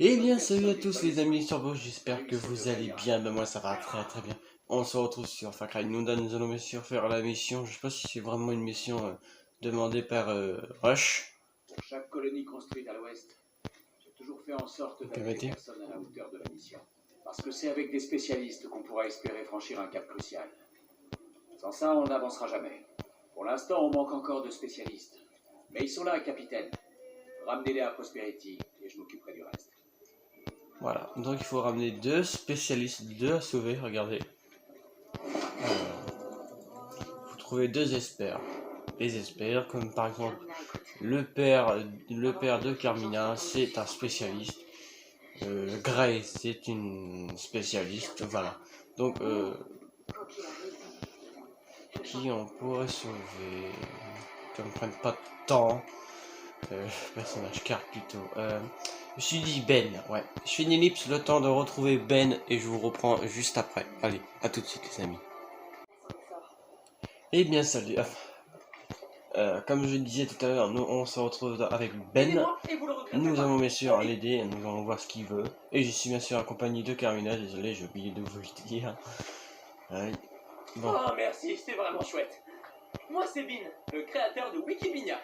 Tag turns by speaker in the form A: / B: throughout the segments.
A: Eh bien, salut à tous les amis sur Turbo, j'espère que vous allez bien. Ben moi ça va très bien. On se retrouve sur Far Cry New Dawn. Nous allons bien sûr faire la mission. Je sais pas si c'est vraiment une mission demandée par Rush.
B: Pour chaque colonie construite à l'ouest, j'ai toujours fait en sorte d'amener personne à la hauteur de la mission. Parce que c'est avec des spécialistes qu'on pourra espérer franchir un cap crucial. Sans ça, on n'avancera jamais. Pour l'instant, on manque encore de spécialistes. Mais ils sont là, capitaine. Ramenez-les à Prosperity et je m'occuperai du reste.
A: Voilà, donc il faut ramener deux spécialistes, deux à sauver, regardez. Vous trouvez deux experts. Les experts, comme par exemple le père de Carmina, c'est un spécialiste. Gray, c'est une spécialiste, voilà. Donc, qui on pourrait sauver, qui ne prenne pas de temps. Personnage carte plutôt. Je me suis dit Ben, ouais. Je fais une ellipse, le temps de retrouver Ben et je vous reprends juste après. Allez, à tout de suite les amis. Et bien salut. Comme je disais tout à l'heure, nous on se retrouve avec Ben. Nous allons bien sûr l'aider, nous allons voir ce qu'il veut. Et je suis bien sûr accompagné de Carmina, désolé j'ai oublié de vous le dire. Ouais.
C: Bon. Oh merci, c'est vraiment chouette. Moi c'est Bin, le créateur de Wikibinia.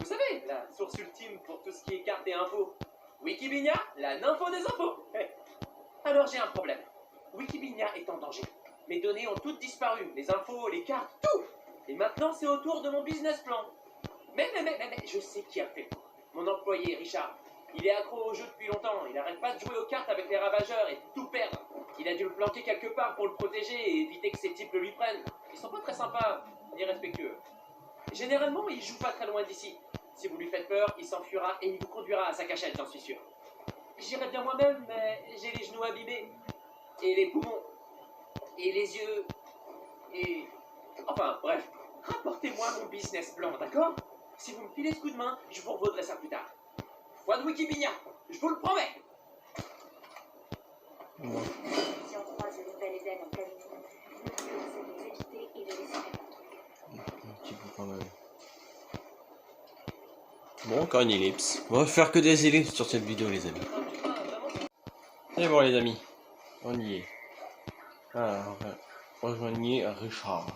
C: Vous savez, la source ultime pour tout ce qui est cartes et infos. Wikibinia, la nympho des infos. Alors j'ai un problème. Wikibinia est en danger. Mes données ont toutes disparu, les infos, les cartes, tout. Et maintenant c'est au tour de mon business plan. Mais, je sais qui a fait le coup. Mon employé, Richard. Il est accro au jeu depuis longtemps, il n'arrête pas de jouer aux cartes avec les ravageurs et tout perdre. Il a dû le planquer quelque part pour le protéger et éviter que ces types le lui prennent. Ils sont pas très sympas, ni respectueux. Généralement, il joue pas très loin d'ici. Si vous lui faites peur, il s'enfuira et il vous conduira à sa cachette, j'en suis sûr. J'irai bien moi-même, mais j'ai les genoux abîmés. Et les poumons. Et les yeux. Et... Enfin, bref. Rapportez-moi mon business plan, d'accord? Si vous me filez ce coup de main, je vous revaudrai ça plus tard. Foi de Wikibinia, je vous le promets.
A: Bon.
D: Si on croise une nouvelle Eden en pleine nuit, le mieux c'est de les éviter et de les laisser répondre.
A: Un petit peu quand même. Bon, encore une ellipse. On va faire que des ellipses sur cette vidéo les amis. Et bon les amis, on y est. Alors, rejoignez Richard.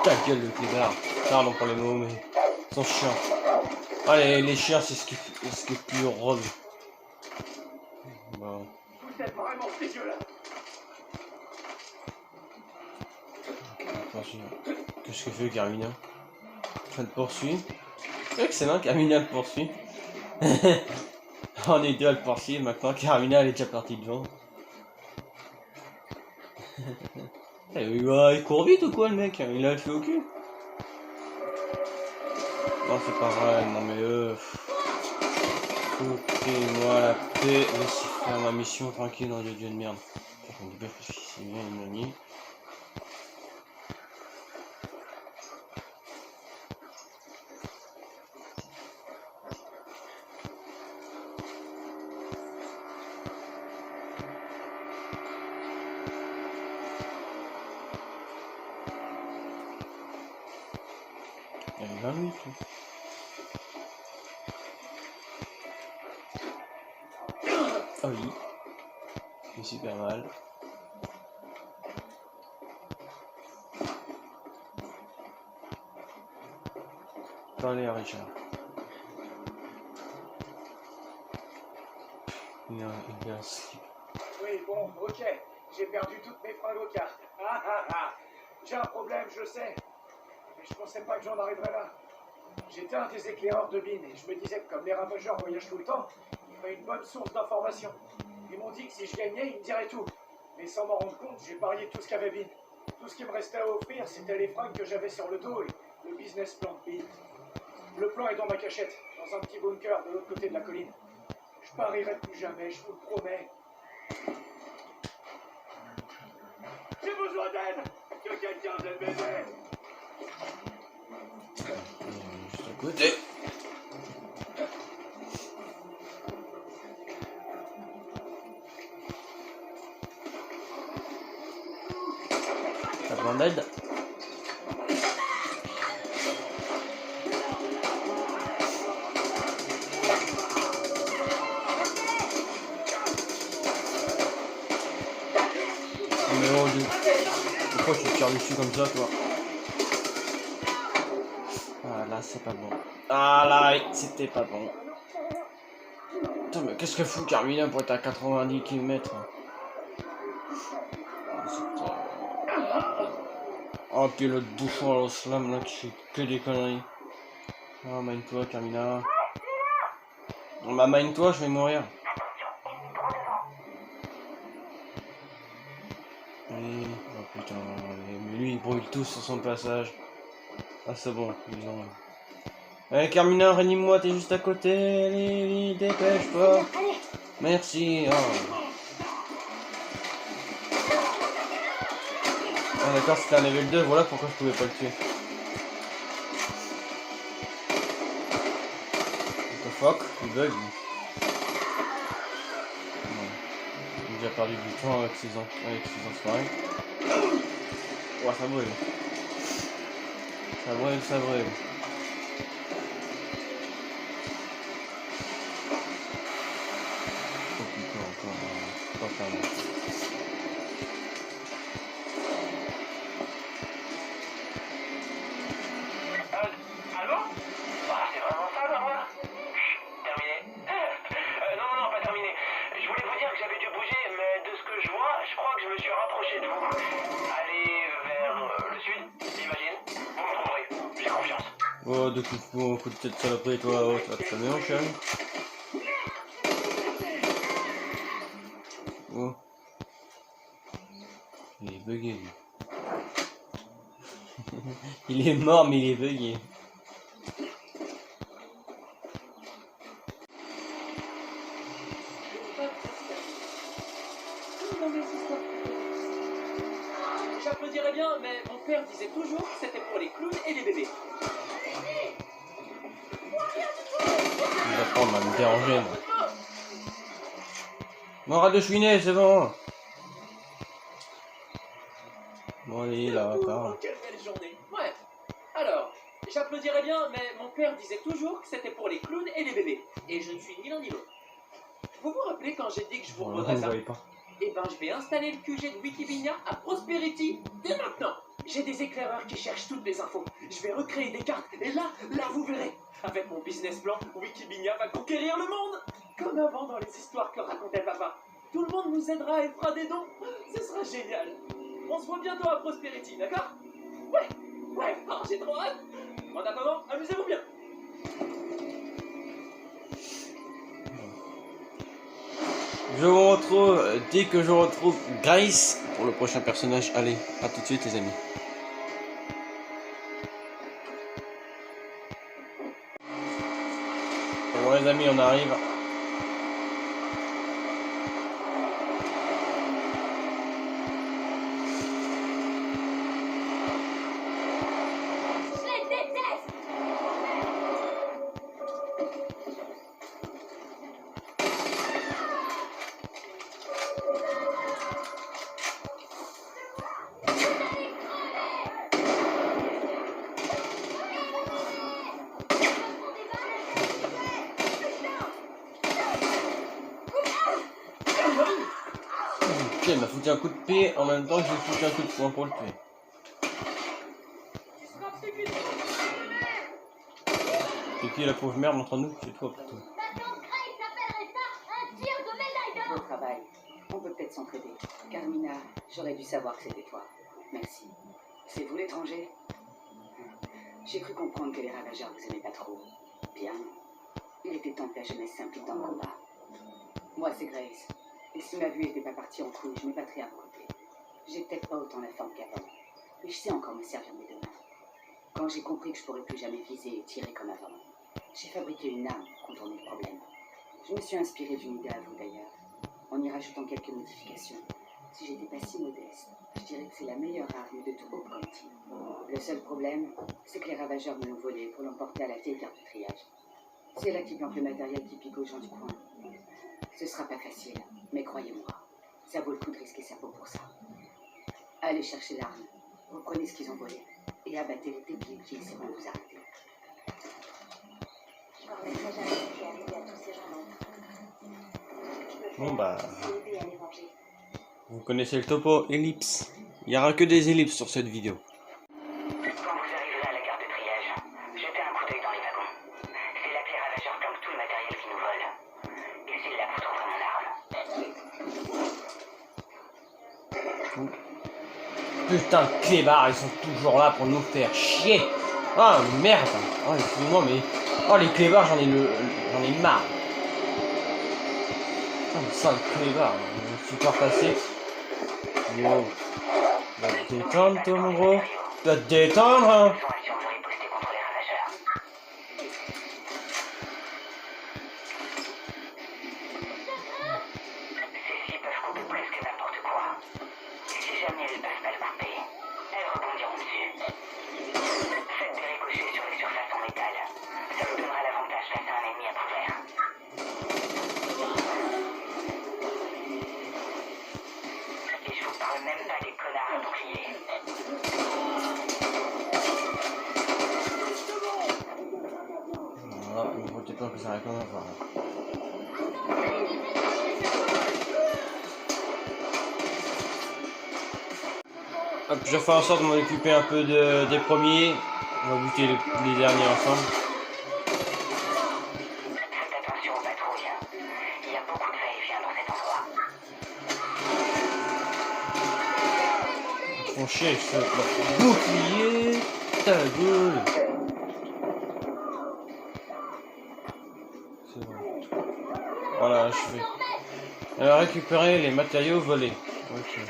A: Ta gueule le clébard. Pardon pour les mots mais ils sont chiants. Allez, les chiens c'est ce qui est plus drôle. Bon.
C: Vous êtes vraiment ces yeux-là.
A: Attention. Qu'est-ce que fait Carmina? Elle te poursuit. Excellent, Carmina le poursuit. On est deux à le poursuivre maintenant. Carmina elle est déjà partie devant. Il court vite ou quoi le mec? Il a le feu au cul? Non c'est pas vrai, non mais foutez-moi la paix, laissez faire ma mission tranquille dans le dieu de merde. On dit bien parce que c'est bien une amie. Il y a 20 minutes. Ah oui, c'est super mal. Allez Richard. Il y a un slip.
B: Oui, bon, ok. J'ai perdu toutes mes fringues aux cartes. J'ai un problème, je sais. Mais je pensais pas que j'en arriverais là. J'étais un des éclaireurs de Bin et je me disais que comme les ravageurs voyagent tout le temps, il fallait une bonne source d'information. Ils m'ont dit que si je gagnais, ils me diraient tout. Mais sans m'en rendre compte, j'ai parié tout ce qu'avait Bin. Tout ce qui me restait à offrir, c'était les fringues que j'avais sur le dos et le business plan de Bin. Le plan est dans ma cachette, dans un petit bunker de l'autre côté de la colline. Je parierai plus jamais, je vous le promets. J'ai besoin d'aide! Que quelqu'un vienne m'aider!
A: Juste à côté. T'as besoin d'aide? deux. Pourquoi tu te tires dessus comme ça, toi? Ah là, c'est pas bon. Ah là, c'était pas bon. Putain, mais qu'est-ce que fout Carmina pour être à 90 km? Oh, puis l'autre bouffon à slam là qui fait que des conneries. Oh, mine-toi, Carmina. On m'a mine-toi, je vais mourir. Oui. Oh putain, mais lui il brûle tout sur son passage. Ah, c'est bon, ils ont. Allez, Carmina, réanime-moi, t'es juste à côté. Allez, dépêche-toi.
D: Allez,
A: Merci. Oh. Ah, d'accord, c'était un level 2, voilà pourquoi je pouvais pas le tuer. What the fuck, il bug. Non. Il a déjà perdu du temps avec ses enfoirés. Ouais, ça brûle. Ça brûle, ça brûle. Oh putain, encore. Pas faire mal.
C: Allô? Ah, c'est vraiment ça, Barbara? Terminé. Non, pas terminé. Je voulais vous dire que j'avais dû bouger, mais de ce que je vois, je crois que je me suis rapproché de vous. Allez vers le sud, j'imagine. Vous me trouverez, j'ai confiance.
A: Oh, de coup de tête saloperie, toi, oh, tu vas te calmer, mon chien. Oh. Il est bugué, lui. Il est mort, mais il est bugué.
C: J'applaudirais bien, mais mon père disait toujours que c'était pour les clowns et les bébés.
A: Il va prendre à me déranger, moi. Bon, arrête de chouiner, c'est bon. Bon, allez, là, parle.
C: Quelle belle journée. Ouais. Alors, j'applaudirais bien, mais mon père disait toujours que c'était pour les clowns et les bébés. Et je ne suis ni l'un ni l'autre. Vous vous rappelez quand j'ai dit que je vous
A: Bon, là,
C: revaudrais
A: vous
C: ça?
A: voyez pas.
C: Eh ben, je vais installer le QG de Wikibinia à Prosperity dès maintenant. J'ai des éclaireurs qui cherchent toutes les infos. Je vais recréer des cartes et là, vous verrez. Avec mon business plan, Wikibinia va conquérir le monde. Comme avant dans les histoires que racontait papa. Tout le monde nous aidera et fera des dons. Ce sera génial. On se voit bientôt à Prosperity, d'accord? Ouais, oh, j'ai trop hâte. En attendant, amusez-vous bien.
A: Je vous retrouve dès que je retrouve Grace pour le prochain personnage. Allez, à tout de suite, les amis. Bon, les amis, on arrive.
D: je les déteste.
A: Ok, il m'a foutu un coup de pied en même temps que j'ai foutu un coup de poing pour le tuer. C'est qui la pauvre merde entre nous? C'est toi, plutôt.
E: Beau travail. On peut peut-être s'entraider. Carmina, j'aurais dû savoir que c'était toi. Merci. C'est vous l'étranger? J'ai cru comprendre que les ravageurs vous aimaient pas trop. Bien. Il était temps que la jeunesse s'implique dans le combat. Moi, c'est Grace. Et si ma vue n'était pas partie en couille, je m'ébattrais à vos côtés. J'ai peut-être pas autant la forme qu'avant. Mais je sais encore me servir mes deux mains. Quand j'ai compris que je pourrais plus jamais viser et tirer comme avant, j'ai fabriqué une arme pour contourner le problème. Je me suis inspiré d'une idée à vous d'ailleurs, en y rajoutant quelques modifications. Si j'étais pas si modeste, je dirais que c'est la meilleure arme de tout Hope County. Le seul problème, c'est que les ravageurs me l'ont volé pour l'emporter à la vieille carte de triage. C'est là qu'ils planquent le matériel qui pique aux gens du coin. Ce sera pas facile, mais croyez-moi, ça vaut le coup de risquer sa peau pour ça. Allez chercher l'arme, reprenez ce qu'ils ont volé, et abattez les débiles qui essaieront de vous arrêter.
D: Je ne remettrai jamais ce qui est arrivé à tous ces gens-là.
A: Bon, bah,
D: C'est aider à les venger.
A: vous connaissez le topo, ellipse. Il n'y aura que des ellipses sur cette vidéo.
F: Quand vous arriverez à la gare de triage, jetez un coup d'œil dans les wagons. C'est là que les ravageurs planquent tout le matériel qui nous vole. Et c'est là que vous trouverez mon arme.
A: Putain de clébards, ils sont toujours là pour nous faire chier. Ah merde. Oh excusez-moi mais... Oh les clébards, j'en ai marre. Putain de sale clébard, je me suis pas passé. Wow. Va te détendre toi mon gros. Va te détendre hein.
F: Ils ont assuré de riposter contre les ravageurs. Celles-ci peuvent couper presque n'importe quoi. Et si jamais elles ne peuvent pas le couper, elles rebondiront dessus. Faites des ricochets sur les surfaces en métal. Ça vous donnera l'avantage face à un ennemi à couvert. Et je vous parle même pas des connards à bouclier.
A: Voilà, ne votez pas que ça répond à voir. Hop, je vais faire en sorte de m'en occuper un peu des premiers. On va buter les derniers ensemble.
F: Faites attention aux patrouilles. Il y a beaucoup de va-et-vient dans cet endroit.
A: Ils font chier, je fais leur bouclier. Ta gueule. C'est bon. Voilà, je vais récupérer les matériaux volés. Ok.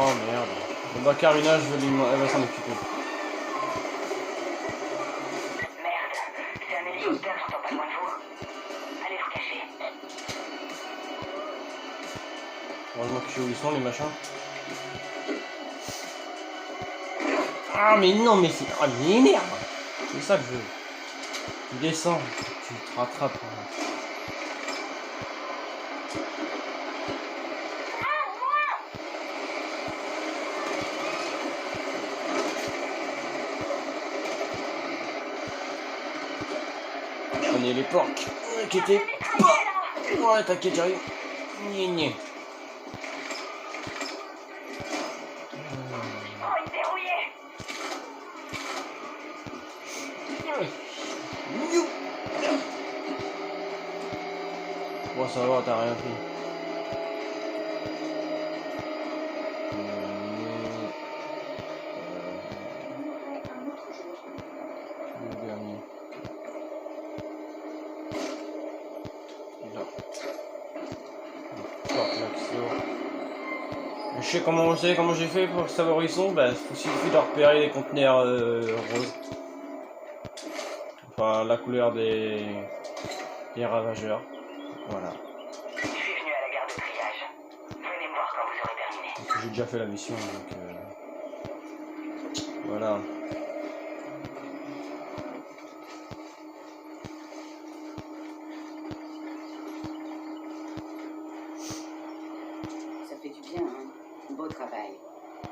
A: Oh merde. Bon bah Carmina, elle va s'en occuper.
F: Merde, c'est un hélicoptère, j'entends pas loin de vous. Allez vous cacher.
A: Heureusement que je sais où ils sont les machins. Ah mais non mais c'est... Ah mais il m'énerve. C'est ça que je veux. Tu descends, tu te rattrapes. Prenez les porcs. Inquiétez pas. Ouais, t'inquiète, j'arrive. Gné.
F: Oh, il est verrouillé.
A: Bon, ça va, t'as rien pris. Le dernier. Là. Je sais comment j'ai fait pour savoir où ils sont. Bah, il suffit de repérer les conteneurs roses. Enfin, la couleur des ravageurs. Voilà.
F: Je suis venu à la gare de triage. Venez me voir quand vous aurez terminé.
A: Donc, j'ai déjà fait la mission, donc voilà.
E: Ça fait du bien, hein. Beau travail.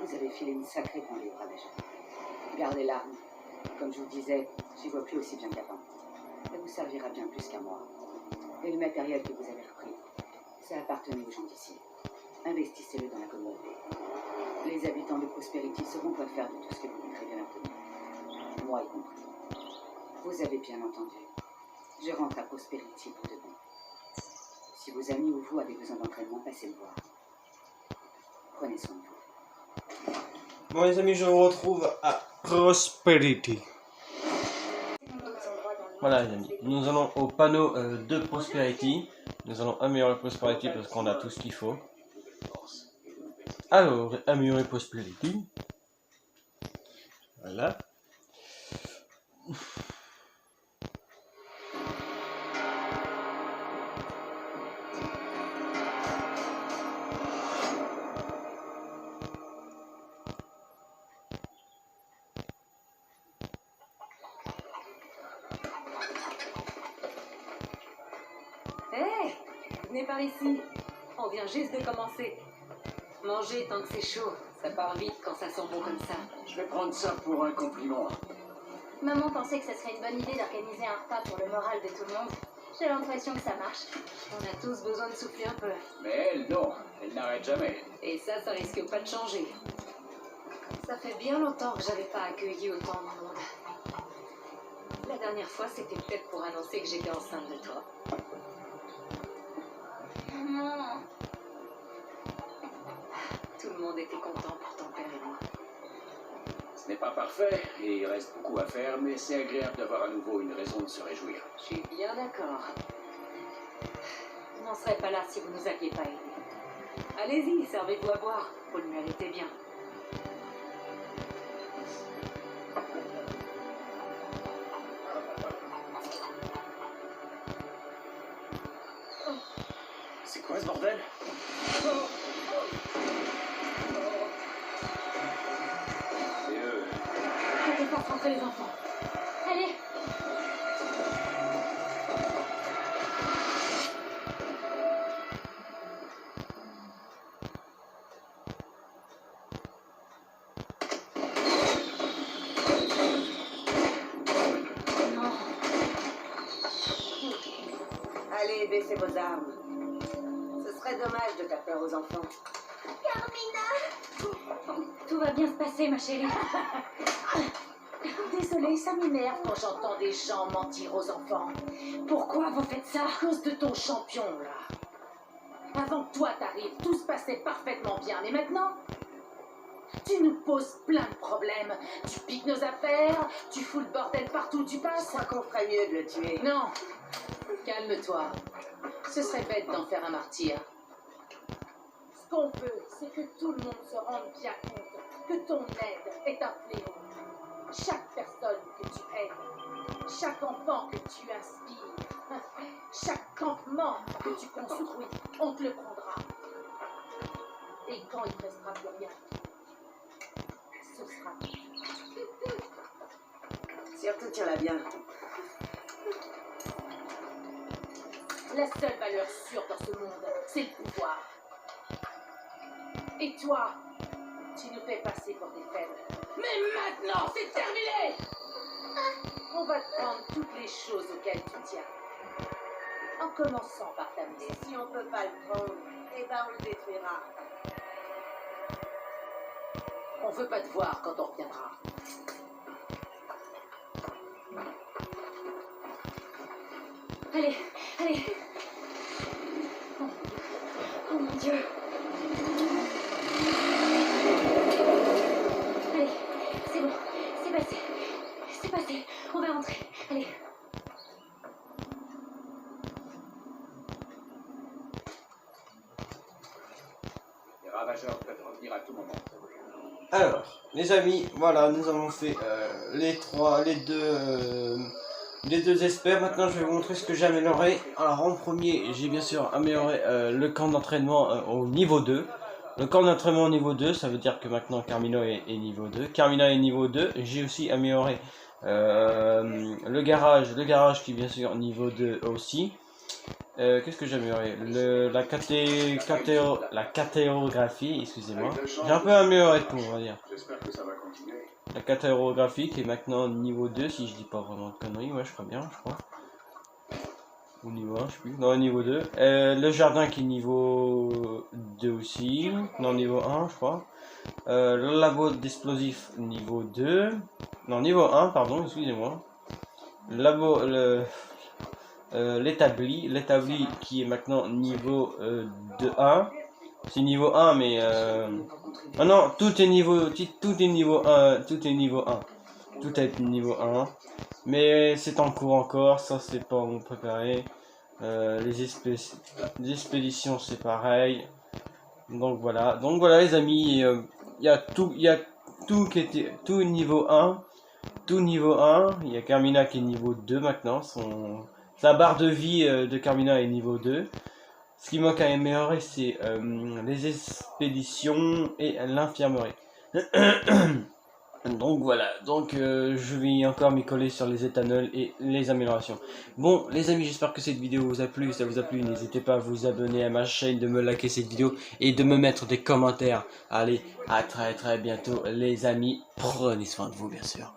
E: Vous avez filé une sacrée conduite, ravageur. Gardez l'arme. Comme je vous disais, j'y vois plus aussi bien qu'avant. Ça vous servira bien plus qu'à moi. Et le matériel que vous avez repris, ça appartenait aux gens d'ici. Investissez-le dans la communauté. Les habitants de Prosperity sauront quoi faire de tout ce que vous voudrez bien leur donner. Moi y compris. Vous avez bien entendu. Je rentre à Prosperity pour de bon. Si vos amis ou vous avez besoin d'entraînement, passez me voir. Prenez soin de vous.
A: Bon les amis, je vous retrouve à Prosperity. Voilà les amis, nous allons au panneau de Prosperity. Nous allons améliorer Prosperity parce qu'on a tout ce qu'il faut. Alors, améliorer Prosperity. Voilà.
G: Hé, venez par ici. On vient juste de commencer. Mangez tant que c'est chaud. Ça part vite quand ça sent bon comme ça.
B: Je vais prendre ça pour un compliment.
D: Maman pensait que ce serait une bonne idée d'organiser un repas pour le moral de tout le monde. J'ai l'impression que ça marche.
G: On a tous besoin de souffler un peu.
B: Mais elle, non. Elle n'arrête jamais.
G: Et ça risque pas de changer. Ça fait bien longtemps que j'avais pas accueilli autant de monde. La dernière fois, c'était peut-être pour annoncer que j'étais enceinte de toi.
D: Maman.
G: Tout le monde était content pour ton père et moi.
B: Ce n'est pas parfait et il reste beaucoup à faire, mais c'est agréable d'avoir à nouveau une raison de se réjouir.
G: Je suis bien d'accord. On n'en serait pas là si vous nous aviez pas aidés. Allez-y, servez-vous à boire. Vous le méritez bien.
B: C'est quoi ce bordel? C'est eux.
D: Je vais faire rentrer les enfants. Allez. Non.
H: Allez, baissez vos armes. Ce serait dommage de faire peur aux enfants.
D: Tout va bien se passer, ma chérie. Désolée, ça m'énerve quand j'entends des gens mentir aux enfants. Pourquoi vous faites ça? À cause de ton champion, là. Avant que toi t'arrives, tout se passait parfaitement bien. Mais maintenant, tu nous poses plein de problèmes. Tu piques nos affaires, tu fous le bordel partout où tu
H: Je
D: passes.
H: crois qu'on ferait mieux de le tuer.
D: Non, calme-toi. Ce serait bête d'en faire un martyr. Ce qu'on veut, c'est que tout le monde se rende bien compte que ton aide est un fléau. Chaque personne que tu aides, chaque enfant que tu inspires, chaque campement que tu construis, on te le prendra. Et quand il ne restera plus rien, ce sera
H: Surtout, tiens-la bien.
D: la seule valeur sûre dans ce monde, c'est le pouvoir. Et toi, tu nous fais passer pour des faibles. Mais maintenant, c'est terminé! On va te prendre toutes les choses auxquelles tu tiens. En commençant par t'amener.
H: Si on peut pas le prendre, eh ben on le détruira.
D: On veut pas te voir quand on reviendra. Allez, allez. Oh mon Dieu. Allez, c'est bon, c'est passé. C'est passé, on va rentrer. Allez.
B: Les ravageurs peuvent revenir à tout moment.
A: Alors, les amis, voilà, nous avons fait les deux experts. Maintenant, je vais vous montrer ce que j'ai amélioré. Alors, en premier, j'ai bien sûr amélioré le camp d'entraînement au niveau 2. Le camp d'entraînement au niveau 2, ça veut dire que maintenant Carmina est niveau 2. Carmina est niveau 2. J'ai aussi amélioré le garage qui est bien sûr niveau 2 aussi. Qu'est-ce que j'ai amélioré? La catérographie, excusez-moi. J'ai un peu amélioré tout, on va dire.
B: J'espère que ça va continuer.
A: La catérographie qui est maintenant niveau 2, si je dis pas vraiment de conneries, ouais, je crois bien, je crois. Ou niveau 1, je sais plus. Non, niveau 2. Le jardin qui est niveau 2 aussi. Non, niveau 1, je crois. Le labo d'explosifs niveau 2. Non, niveau 1, pardon, excusez-moi. L'établi qui est maintenant niveau 1. C'est niveau 1, mais ah non, tout est niveau 1, tout est niveau 1, tout est niveau 1, mais c'est en cours encore, ça c'est pas préparé. Les expéditions c'est pareil. Donc voilà les amis, il y a tout qui était tout niveau 1, il y a Carmina qui est niveau 2 maintenant, sa barre de vie de Carmina est niveau 2. Ce qui manque à améliorer, c'est les expéditions et l'infirmerie. Donc voilà, je vais encore m'y coller sur les éthanols et les améliorations. Bon les amis, j'espère que cette vidéo vous a plu. Si ça vous a plu, n'hésitez pas à vous abonner à ma chaîne, de me liker cette vidéo et de me mettre des commentaires. Allez, à très bientôt les amis, prenez soin de vous bien sûr.